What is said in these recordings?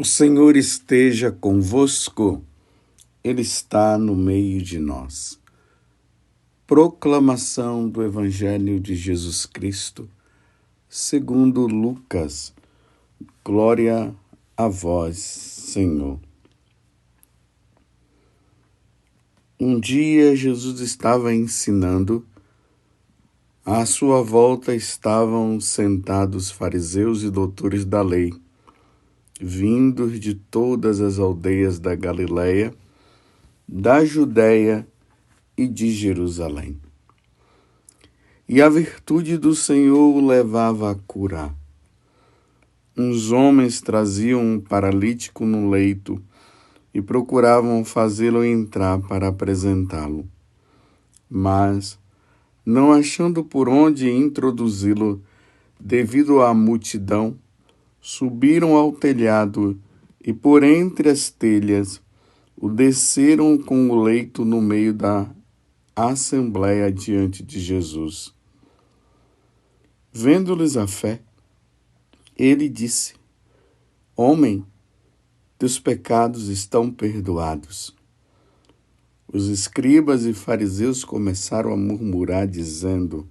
O Senhor esteja convosco, Ele está no meio de nós. Proclamação do Evangelho de Jesus Cristo, segundo Lucas. Glória a vós, Senhor. Um dia Jesus estava ensinando. À sua volta estavam sentados fariseus e doutores da lei, vindos de todas as aldeias da Galileia, da Judéia e de Jerusalém. E a virtude do Senhor o levava a curar. Uns homens traziam um paralítico no leito e procuravam fazê-lo entrar para apresentá-lo. Mas, não achando por onde introduzi-lo, devido à multidão, subiram ao telhado e, por entre as telhas, o desceram com o leito no meio da assembleia diante de Jesus. Vendo-lhes a fé, ele disse: Homem, teus pecados estão perdoados. Os escribas e fariseus começaram a murmurar, dizendo: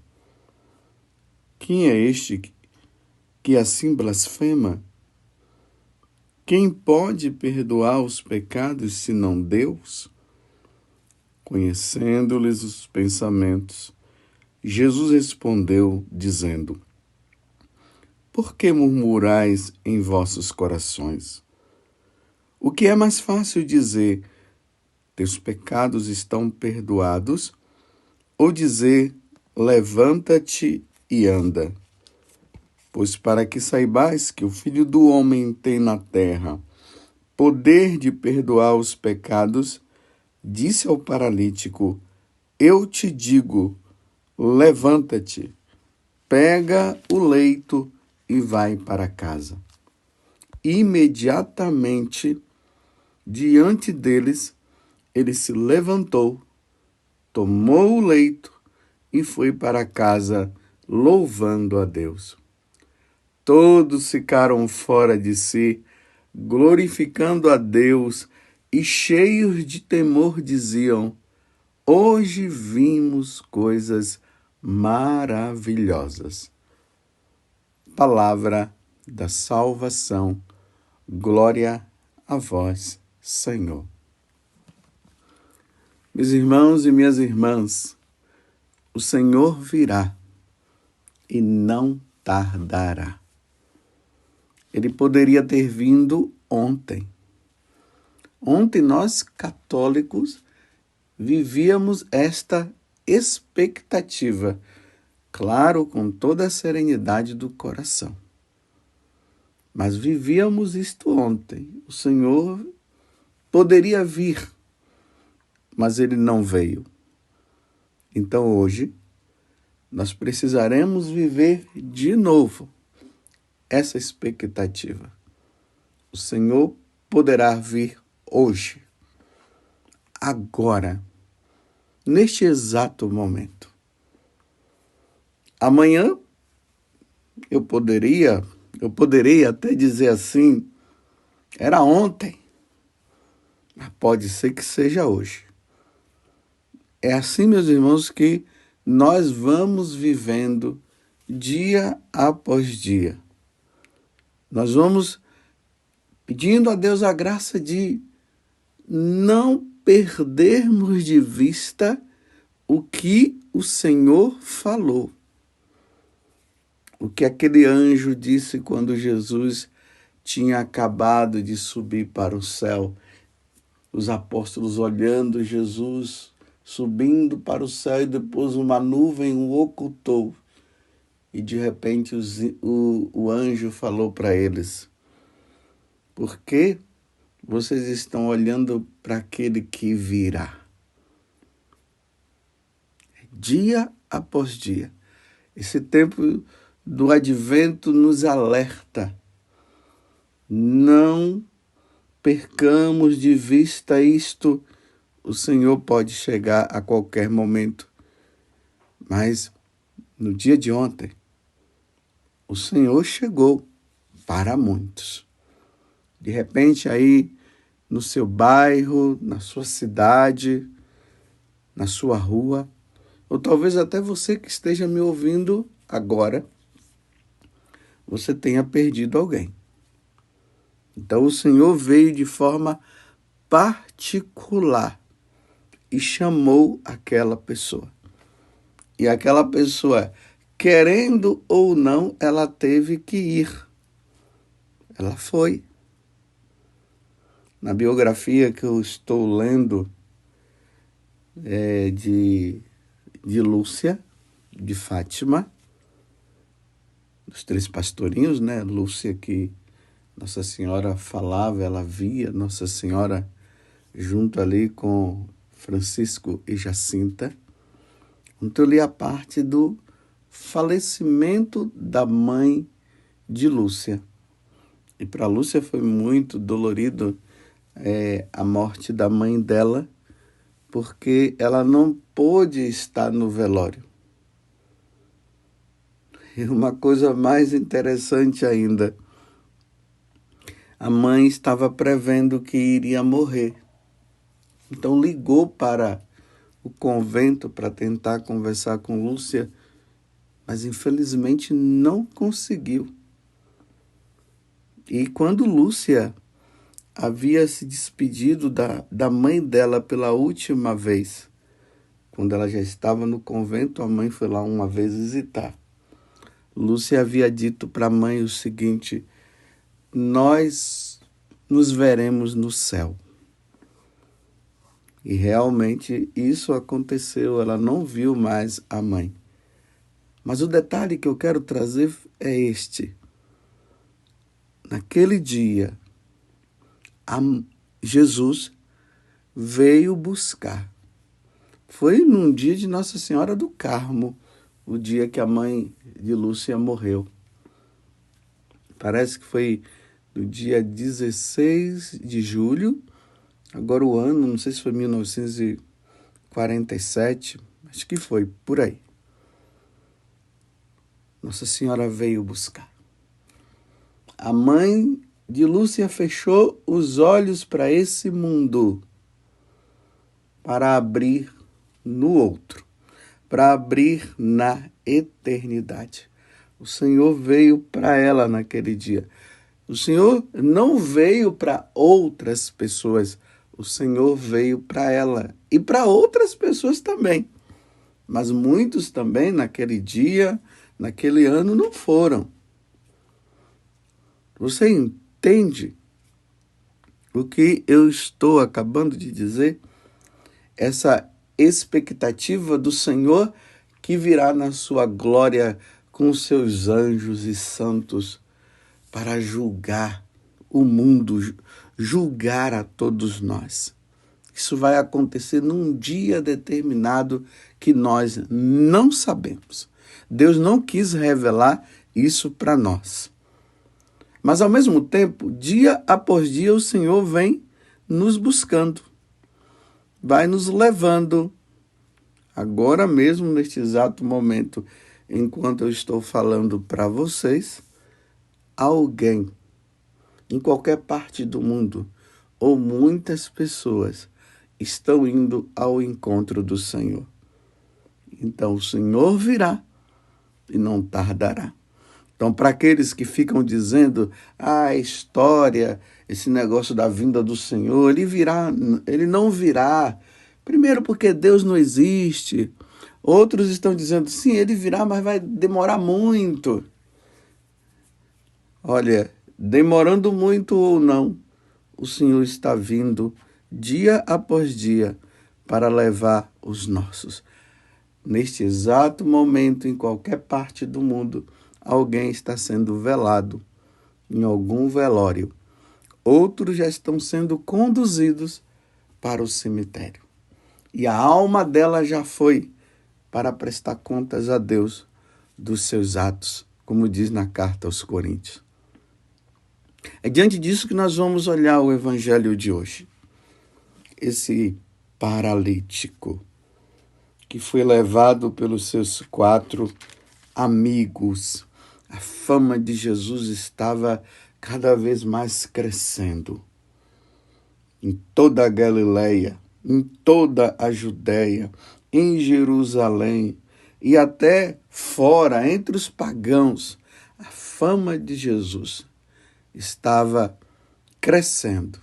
Quem é este que assim blasfema? Quem pode perdoar os pecados senão Deus? Conhecendo-lhes os pensamentos, Jesus respondeu, dizendo: Por que murmurais em vossos corações? O que é mais fácil dizer: Teus pecados estão perdoados, ou dizer: Levanta-te e anda? Pois para que saibais que o Filho do Homem tem na terra poder de perdoar os pecados, disse ao paralítico: Eu te digo, levanta-te, pega o leito e vai para casa. Imediatamente, diante deles, ele se levantou, tomou o leito e foi para casa, louvando a Deus. Todos ficaram fora de si, glorificando a Deus, e cheios de temor diziam: Hoje vimos coisas maravilhosas. Palavra da salvação. Glória a vós, Senhor. Meus irmãos e minhas irmãs, o Senhor virá e não tardará. Ele poderia ter vindo ontem. Ontem nós, católicos, vivíamos esta expectativa, claro, com toda a serenidade do coração. Mas vivíamos isto ontem. O Senhor poderia vir, mas ele não veio. Então hoje, nós precisaremos viver de novo essa expectativa. O Senhor poderá vir hoje, agora, neste exato momento. Amanhã eu poderei até dizer assim, era ontem, mas pode ser que seja hoje. É assim, meus irmãos, que nós vamos vivendo dia após dia. Nós vamos pedindo a Deus a graça de não perdermos de vista o que o Senhor falou. O que aquele anjo disse quando Jesus tinha acabado de subir para o céu. Os apóstolos olhando Jesus subindo para o céu e depois uma nuvem o ocultou. E de repente o anjo falou para eles: Por que vocês estão olhando para aquele que virá? Dia após dia. Esse tempo do advento nos alerta. Não percamos de vista isto. O Senhor pode chegar a qualquer momento. Mas no dia de ontem, o Senhor chegou para muitos. De repente, aí no seu bairro, na sua cidade, na sua rua, ou talvez até você que esteja me ouvindo agora, você tenha perdido alguém. Então o Senhor veio de forma particular e chamou aquela pessoa. E aquela pessoa, querendo ou não, ela teve que ir. Ela foi. Na biografia que eu estou lendo de Lúcia, de Fátima, dos três pastorinhos, né? Lúcia, que Nossa Senhora falava, ela via Nossa Senhora junto ali com Francisco e Jacinta. Então eu li a parte do falecimento da mãe de Lúcia. E para Lúcia foi muito dolorido a morte da mãe dela, porque ela não pôde estar no velório. E uma coisa mais interessante ainda, a mãe estava prevendo que iria morrer. Então ligou para o convento para tentar conversar com Lúcia, mas infelizmente não conseguiu. E quando Lúcia havia se despedido da mãe dela pela última vez, quando ela já estava no convento, a mãe foi lá uma vez visitar. Lúcia havia dito para a mãe o seguinte: nós nos veremos no céu. E realmente isso aconteceu, ela não viu mais a mãe. Mas o detalhe que eu quero trazer é este. Naquele dia, Jesus veio buscar. Foi num dia de Nossa Senhora do Carmo, o dia que a mãe de Lúcia morreu. Parece que foi no dia 16 de julho, agora o ano, não sei se foi 1947, acho que foi por aí. Nossa Senhora veio buscar. A mãe de Lúcia fechou os olhos para esse mundo, para abrir no outro, para abrir na eternidade. O Senhor veio para ela naquele dia. O Senhor não veio para outras pessoas, o Senhor veio para ela e para outras pessoas também. Mas muitos também naquele dia, naquele ano, não foram. Você entende o que eu estou acabando de dizer? Essa expectativa do Senhor que virá na sua glória com os seus anjos e santos para julgar o mundo, julgar a todos nós. Isso vai acontecer num dia determinado que nós não sabemos. Deus não quis revelar isso para nós. Mas, ao mesmo tempo, dia após dia, o Senhor vem nos buscando, vai nos levando. Agora mesmo, neste exato momento, enquanto eu estou falando para vocês, alguém, em qualquer parte do mundo, ou muitas pessoas, estão indo ao encontro do Senhor. Então, o Senhor virá e não tardará. Então, para aqueles que ficam dizendo, a história, esse negócio da vinda do Senhor, ele não virá. Primeiro porque Deus não existe. Outros estão dizendo, sim, ele virá, mas vai demorar muito. Olha, demorando muito ou não, o Senhor está vindo dia após dia para levar os nossos. Neste exato momento, em qualquer parte do mundo, alguém está sendo velado em algum velório. Outros já estão sendo conduzidos para o cemitério. E a alma dela já foi para prestar contas a Deus dos seus atos, como diz na carta aos Coríntios. É diante disso que nós vamos olhar o evangelho de hoje. Esse paralítico que foi levado pelos seus 4 amigos. A fama de Jesus estava cada vez mais crescendo em toda a Galileia, em toda a Judéia, em Jerusalém e até fora, entre os pagãos. A fama de Jesus estava crescendo.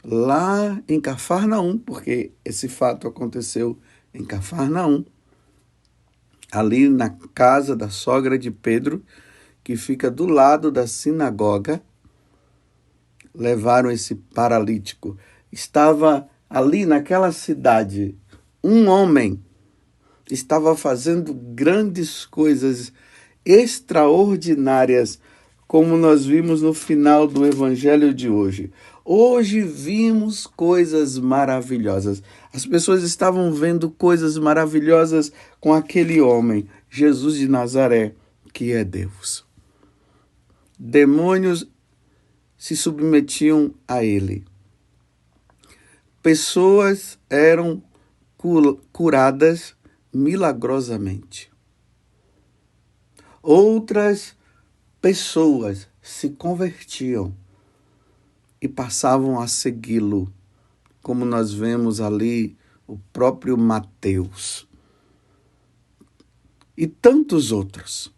Lá em Cafarnaum, porque esse fato aconteceu em Cafarnaum, ali na casa da sogra de Pedro, que fica do lado da sinagoga, levaram esse paralítico. Estava ali naquela cidade um homem, estava fazendo grandes coisas extraordinárias, como nós vimos no final do evangelho de hoje. Hoje vimos coisas maravilhosas. As pessoas estavam vendo coisas maravilhosas com aquele homem, Jesus de Nazaré, que é Deus. Demônios se submetiam a ele. Pessoas eram curadas milagrosamente. Outras pessoas se convertiam e passavam a segui-lo, como nós vemos ali o próprio Mateus e tantos outros.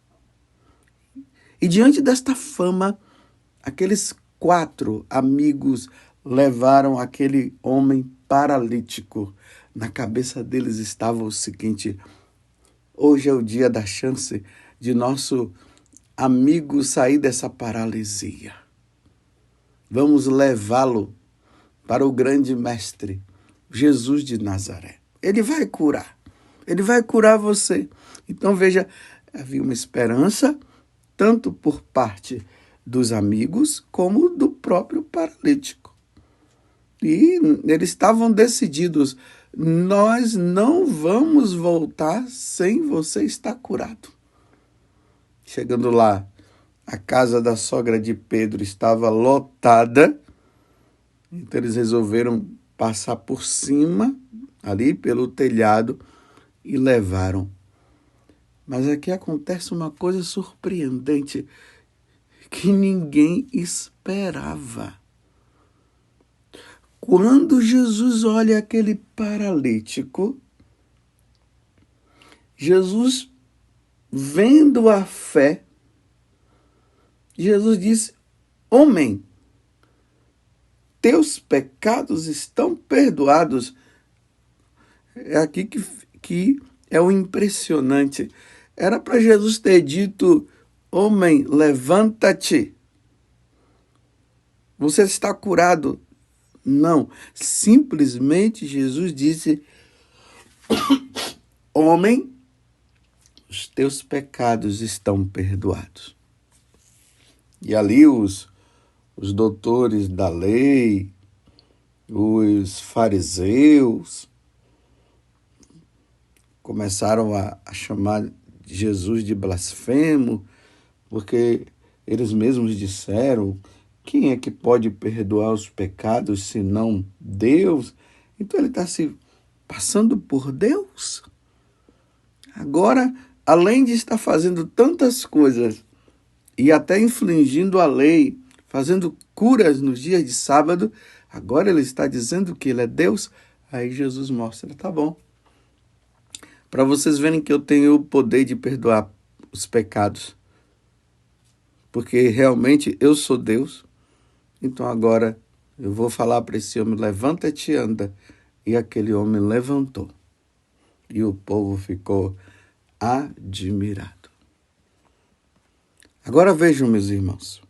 E diante desta fama, aqueles 4 amigos levaram aquele homem paralítico. Na cabeça deles estava o seguinte: hoje é o dia da chance de nosso amigo sair dessa paralisia. Vamos levá-lo para o grande mestre, Jesus de Nazaré. Ele vai curar. Ele vai curar você. Então veja, havia uma esperança, tanto por parte dos amigos, como do próprio paralítico. E eles estavam decididos: nós não vamos voltar sem você estar curado. Chegando lá, a casa da sogra de Pedro estava lotada, então eles resolveram passar por cima, ali pelo telhado, e levaram. Mas aqui acontece uma coisa surpreendente que ninguém esperava. Quando Jesus olha aquele paralítico, Jesus, vendo a fé, Jesus disse: homem, teus pecados estão perdoados. É aqui que é o impressionante. Era para Jesus ter dito: homem, levanta-te. Você está curado. Não. Simplesmente Jesus disse: homem, os teus pecados estão perdoados. E ali os doutores da lei, os fariseus, começaram a chamar Jesus de blasfemo, porque eles mesmos disseram: quem é que pode perdoar os pecados senão Deus? Então ele está se passando por Deus? Agora, além de estar fazendo tantas coisas e até infringindo a lei, fazendo curas nos dias de sábado, agora ele está dizendo que ele é Deus? Aí Jesus mostra: tá bom. Para vocês verem que eu tenho o poder de perdoar os pecados, porque realmente eu sou Deus, então agora eu vou falar para esse homem: levanta-te e anda. E aquele homem levantou. E o povo ficou admirado. Agora vejam, meus irmãos.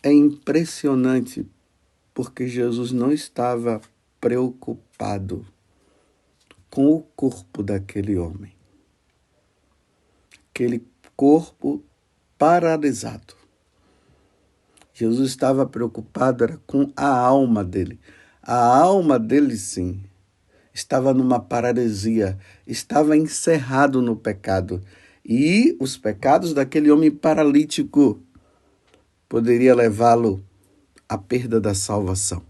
É impressionante porque Jesus não estava preocupado com o corpo daquele homem. Aquele corpo paralisado. Jesus estava preocupado era com a alma dele. A alma dele, sim, estava numa paralisia, estava encerrado no pecado. E os pecados daquele homem paralítico poderia levá-lo à perda da salvação.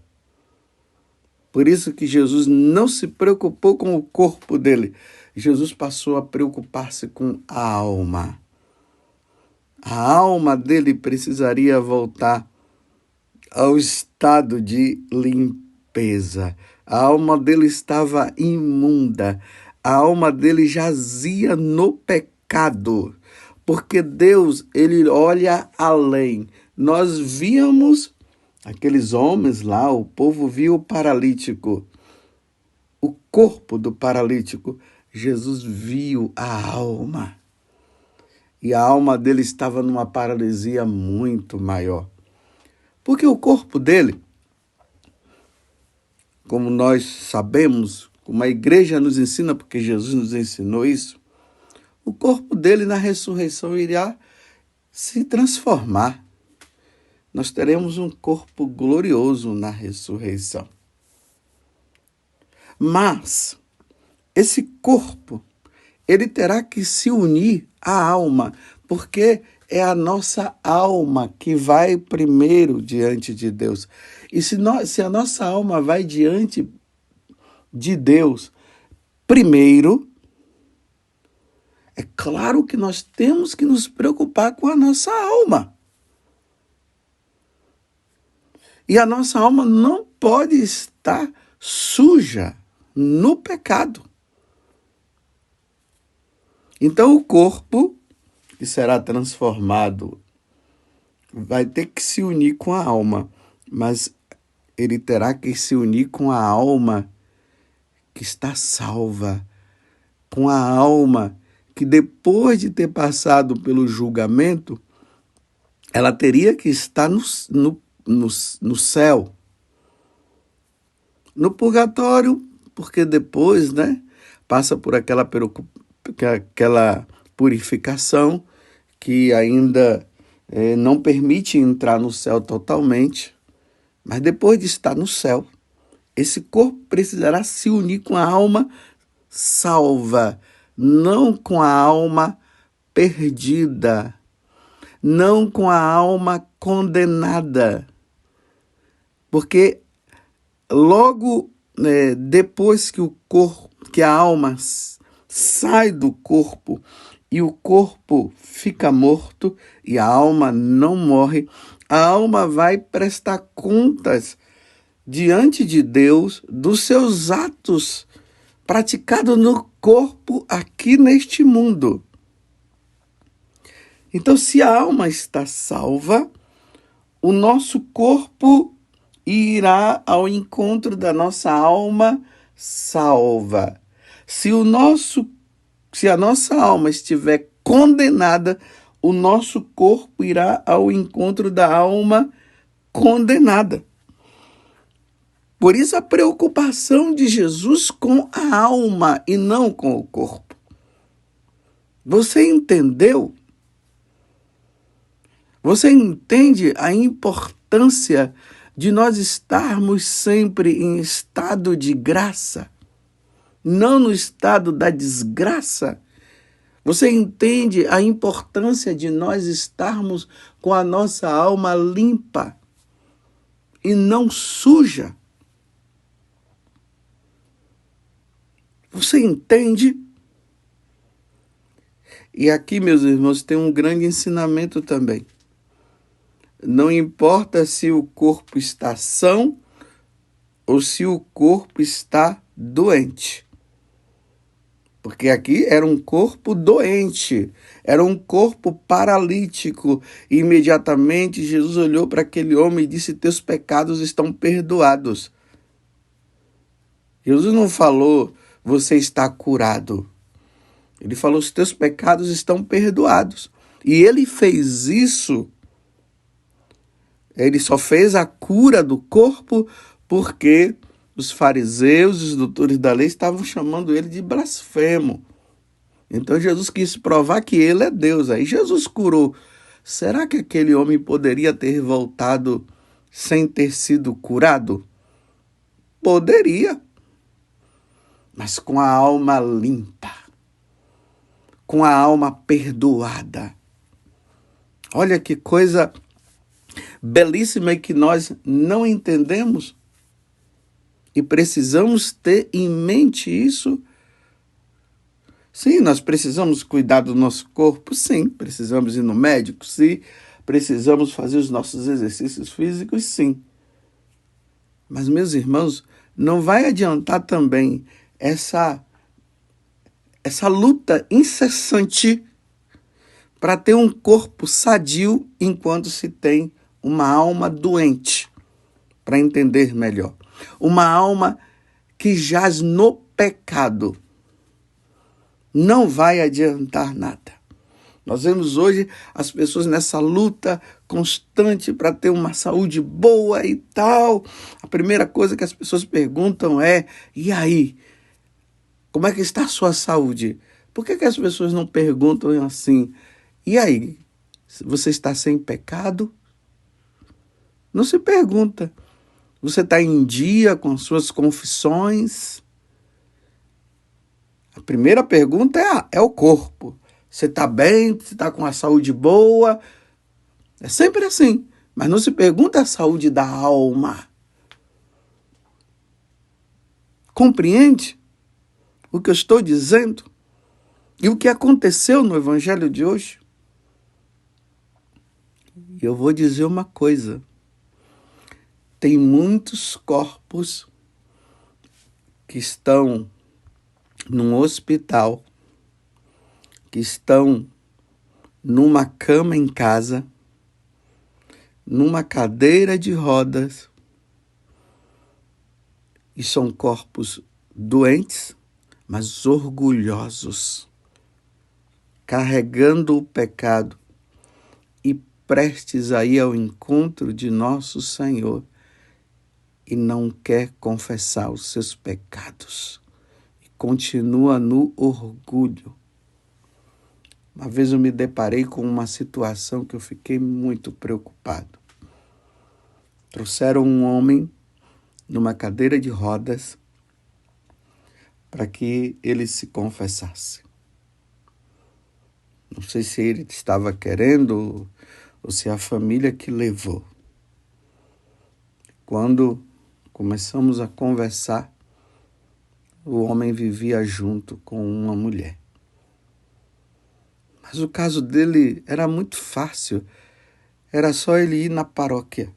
Por isso que Jesus não se preocupou com o corpo dele. Jesus passou a preocupar-se com a alma. A alma dele precisaria voltar ao estado de limpeza. A alma dele estava imunda. A alma dele jazia no pecado. Porque Deus, ele olha além. Nós víamos aqueles homens lá, o povo viu o paralítico, o corpo do paralítico. Jesus viu a alma. E a alma dele estava numa paralisia muito maior. Porque o corpo dele, como nós sabemos, como a igreja nos ensina, porque Jesus nos ensinou isso, o corpo dele na ressurreição irá se transformar. Nós teremos um corpo glorioso na ressurreição. Mas esse corpo, ele terá que se unir à alma, porque é a nossa alma que vai primeiro diante de Deus. E se a nossa alma vai diante de Deus primeiro, é claro que nós temos que nos preocupar com a nossa alma. E a nossa alma não pode estar suja no pecado. Então o corpo, que será transformado, vai ter que se unir com a alma, mas ele terá que se unir com a alma que está salva, com a alma que depois de ter passado pelo julgamento, ela teria que estar no céu. No purgatório, porque depois, passa por aquela purificação que ainda não permite entrar no céu totalmente, mas depois de estar no céu, esse corpo precisará se unir com a alma salva, não com a alma perdida, não com a alma condenada, porque logo depois que a alma sai do corpo e o corpo fica morto e a alma não morre, a alma vai prestar contas diante de Deus dos seus atos praticados no corpo aqui neste mundo. Então, se a alma está salva, o nosso corpo irá ao encontro da nossa alma salva. Se a nossa alma estiver condenada, o nosso corpo irá ao encontro da alma condenada. Por isso a preocupação de Jesus com a alma e não com o corpo. Você entendeu? Você entende a importância de nós estarmos sempre em estado de graça, não no estado da desgraça? Você entende a importância de nós estarmos com a nossa alma limpa e não suja? Você entende? E aqui, meus irmãos, tem um grande ensinamento também. Não importa se o corpo está são ou se o corpo está doente. Porque aqui era um corpo doente, era um corpo paralítico. E imediatamente Jesus olhou para aquele homem e disse: teus pecados estão perdoados. Jesus não falou: você está curado. Ele falou: os teus pecados estão perdoados. E ele fez isso, ele só fez a cura do corpo porque os fariseus e os doutores da lei estavam chamando ele de blasfemo. Então Jesus quis provar que ele é Deus. Aí Jesus curou. Será que aquele homem poderia ter voltado sem ter sido curado? Poderia. Mas com a alma limpa, com a alma perdoada. Olha que coisa belíssima e que nós não entendemos. E precisamos ter em mente isso. Sim, nós precisamos cuidar do nosso corpo, sim. Precisamos ir no médico, sim. Precisamos fazer os nossos exercícios físicos, sim. Mas, meus irmãos, não vai adiantar também essa luta incessante para ter um corpo sadio enquanto se tem uma alma doente, para entender melhor. Uma alma que jaz no pecado. Não vai adiantar nada. Nós vemos hoje as pessoas nessa luta constante para ter uma saúde boa e tal. A primeira coisa que as pessoas perguntam é: e aí? Como é que está a sua saúde? Por que as pessoas não perguntam assim: e aí? Você está sem pecado? Não se pergunta. Você está em dia com suas confissões? A primeira pergunta é o corpo. Você está bem? Você está com a saúde boa? É sempre assim. Mas não se pergunta a saúde da alma. Compreende o que eu estou dizendo? E o que aconteceu no evangelho de hoje? E eu vou dizer uma coisa. Tem muitos corpos que estão num hospital, que estão numa cama em casa, numa cadeira de rodas, e são corpos doentes, mas orgulhosos, carregando o pecado e prestes a ir ao encontro de nosso Senhor e não quer confessar os seus pecados e continua no orgulho. Uma vez eu me deparei com uma situação que eu fiquei muito preocupado. Trouxeram um homem numa cadeira de rodas para que ele se confessasse. Não sei se ele estava querendo ou se a família que levou. Quando começamos a conversar, o homem vivia junto com uma mulher. Mas o caso dele era muito fácil. Era só ele ir na paróquia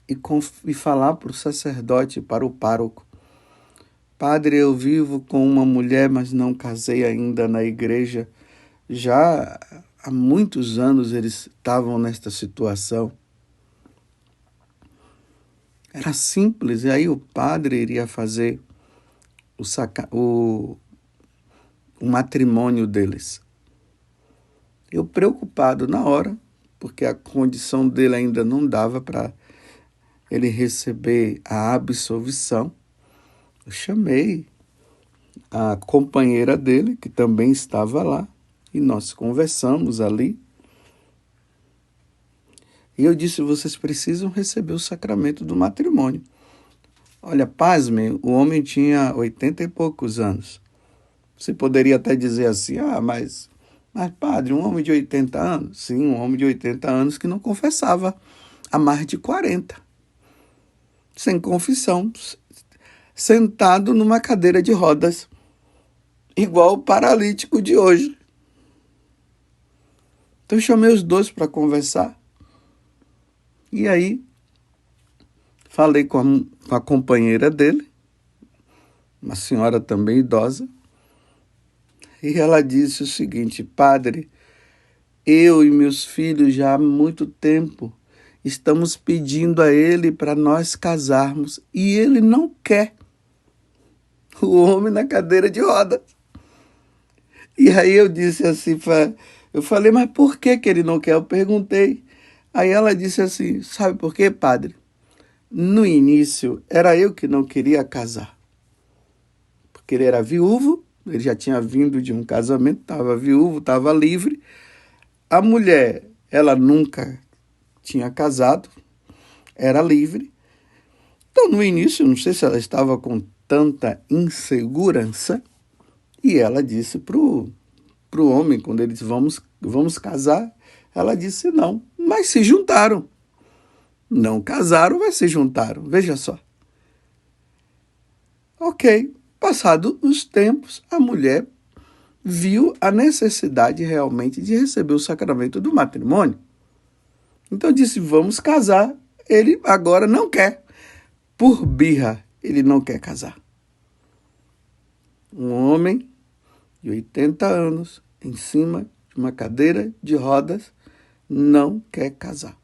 e falar para o sacerdote, para o pároco: Padre, eu vivo com uma mulher, mas não casei ainda na igreja. Já há muitos anos eles estavam nesta situação. Era simples, e aí o padre iria fazer o matrimônio deles. Eu preocupado na hora, porque a condição dele ainda não dava para ele receber a absolvição. Eu chamei a companheira dele, que também estava lá, e nós conversamos ali. E eu disse: vocês precisam receber o sacramento do matrimônio. Olha, pasmem, o homem tinha 80 e poucos anos. Você poderia até dizer assim: mas padre, um homem de 80 anos? Sim, um homem de 80 anos que não confessava há mais de 40. Sem confissão, sentado numa cadeira de rodas, igual o paralítico de hoje. Então eu chamei os dois para conversar. E aí falei com a companheira dele, uma senhora também idosa, e ela disse o seguinte: Padre, eu e meus filhos já há muito tempo estamos pedindo a ele para nós casarmos e ele não quer. O homem na cadeira de rodas. E aí eu disse assim, eu falei: mas por que ele não quer? Eu perguntei. Aí ela disse assim: sabe por quê, padre? No início era eu que não queria casar, porque ele era viúvo, ele já tinha vindo de um casamento, estava viúvo, estava livre. A mulher, ela nunca tinha casado, era livre. Então, no início, não sei se ela estava com tanta insegurança, e ela disse pro homem, quando ele disse: vamos casar, ela disse não, mas se juntaram. Não casaram, mas se juntaram, veja só. Ok, passados os tempos, a mulher viu a necessidade realmente de receber o sacramento do matrimônio. Então disse, vamos casar. Ele agora não quer. Por birra, ele não quer casar. Um homem de 80 anos, em cima de uma cadeira de rodas, não quer casar.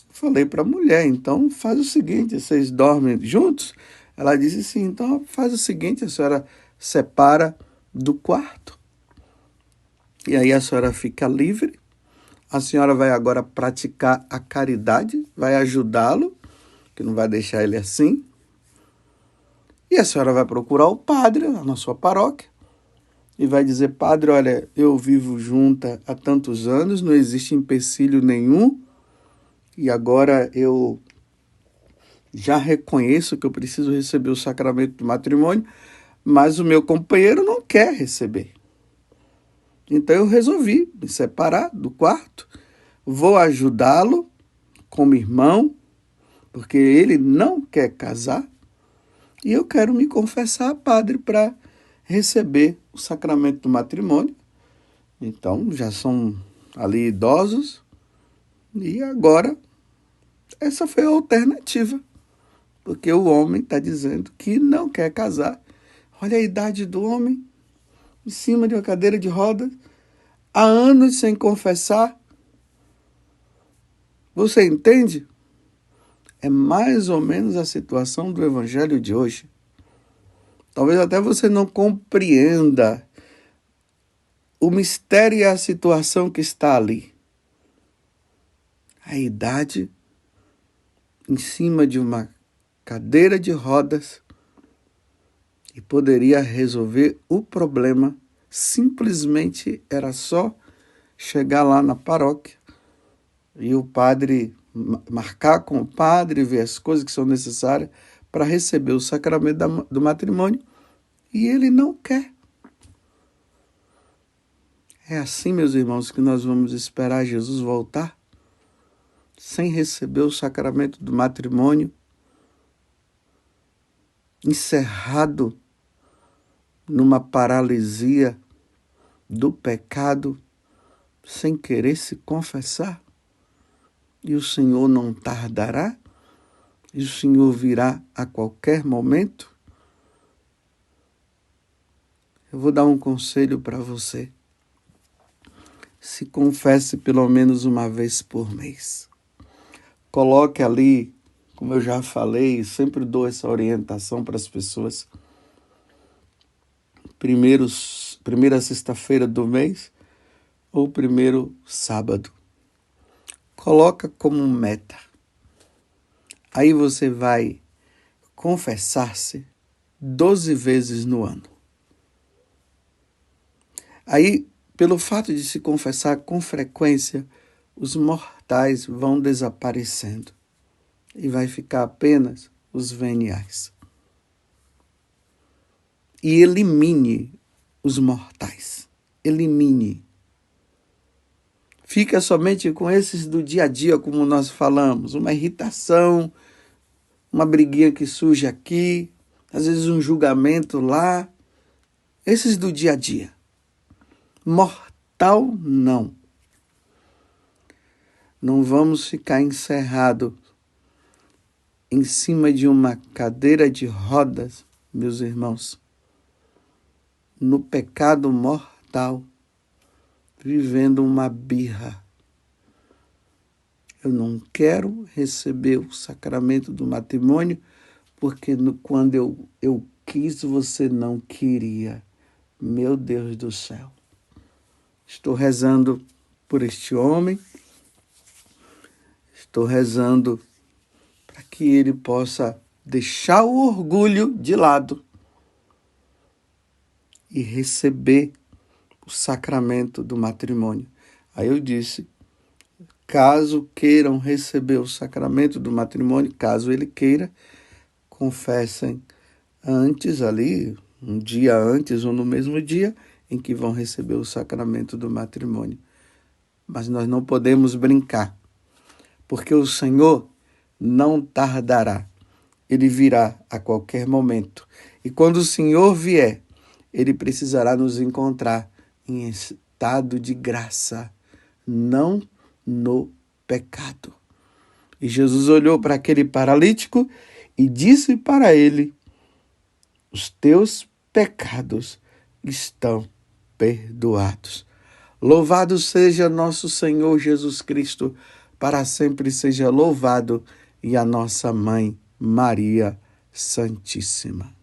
Falei para a mulher, então faz o seguinte, vocês dormem juntos? Ela disse sim, então faz o seguinte, a senhora separa do quarto. E aí a senhora fica livre. A senhora vai agora praticar a caridade, vai ajudá-lo, que não vai deixar ele assim. E a senhora vai procurar o padre na sua paróquia e vai dizer, padre, olha, eu vivo junta há tantos anos, não existe empecilho nenhum, e agora eu já reconheço que eu preciso receber o sacramento do matrimônio, mas o meu companheiro não quer receber. Então eu resolvi me separar do quarto, vou ajudá-lo como irmão, porque ele não quer casar, e eu quero me confessar, padre, para receber o sacramento do matrimônio. Então já são ali idosos, e agora essa foi a alternativa, porque o homem está dizendo que não quer casar. Olha a idade do homem, em cima de uma cadeira de rodas, há anos sem confessar. Você entende? É mais ou menos a situação do evangelho de hoje. Talvez até você não compreenda o mistério e a situação que está ali. A idade em cima de uma cadeira de rodas e poderia resolver o problema. Simplesmente era só chegar lá na paróquia e o padre marcar com o padre, ver as coisas que são necessárias para receber o sacramento do matrimônio, e ele não quer. É assim, meus irmãos, que nós vamos esperar Jesus voltar, sem receber o sacramento do matrimônio, encerrado numa paralisia do pecado, sem querer se confessar. E o Senhor não tardará, e o Senhor virá a qualquer momento. Eu vou dar um conselho para você. Se confesse pelo menos uma vez por mês. Coloque ali, como eu já falei, sempre dou essa orientação para as pessoas. Primeira sexta-feira do mês ou primeiro sábado. Coloca como meta. Aí você vai confessar-se 12 vezes no ano. Aí, pelo fato de se confessar com frequência, os mortais vão desaparecendo e vai ficar apenas os veniais. E elimine os mortais. Elimine. Fica somente com esses do dia a dia, como nós falamos, uma irritação, uma briguinha que surge aqui, às vezes um julgamento lá. Esses do dia a dia. Mortal, não. Não vamos ficar encerrados em cima de uma cadeira de rodas, meus irmãos, no pecado mortal, vivendo uma birra. Eu não quero receber o sacramento do matrimônio porque quando eu quis, você não queria. Meu Deus do céu. Estou rezando por este homem, estou rezando para que ele possa deixar o orgulho de lado e receber o sacramento do matrimônio. Aí eu disse, caso queiram receber o sacramento do matrimônio, caso ele queira, confessem antes ali, um dia antes ou no mesmo dia em que vão receber o sacramento do matrimônio. Mas nós não podemos brincar, porque o Senhor não tardará. Ele virá a qualquer momento. E quando o Senhor vier, ele precisará nos encontrar em estado de graça, não no pecado. E Jesus olhou para aquele paralítico e disse para ele: os teus pecados estão perdoados. Louvado seja nosso Senhor Jesus Cristo, para sempre seja louvado, e a nossa Mãe Maria Santíssima.